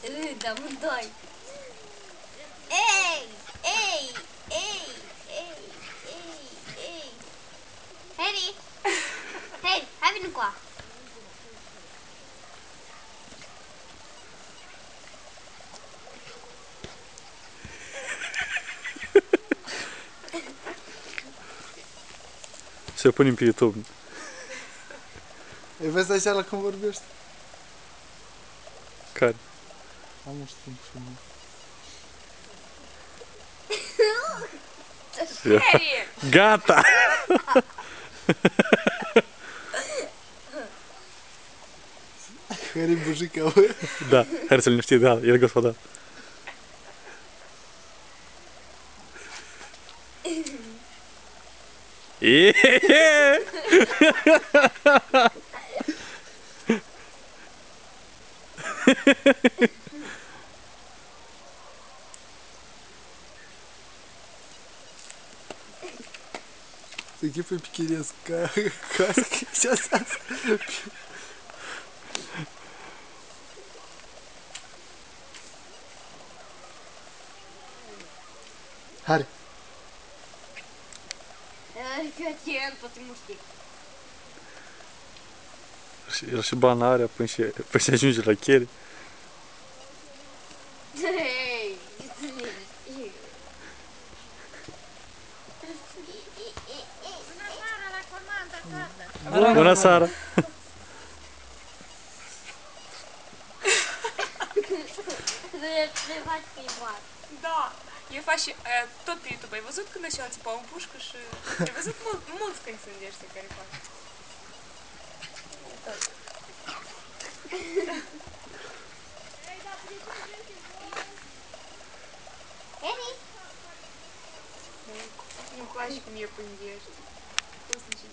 Râd amândoi. Ei! Ei! Ei! Ei! Ei! Ei! Harry! Harry, hai vino cu a. Să o punem pe YouTube. Ai văzut așa la cum vorbești? Care? Am un timp și nu. Harry! Gata! Harry bujica, bă. Da, hai să-l liniști, da, el gospodar. Ehehe! Să-i pe pichiresc ca cască și asta. Harry. Хотел, потому что... El și banarea până și ajunge la Cherry. Эй! Bună seara! Da, eu fac și tot pe YouTube. Ai văzut când așa țipa în pușcă și... Ai văzut mulți când sunt ăștia care fac. Harry! Nu-mi place cum e pândești. Văzut și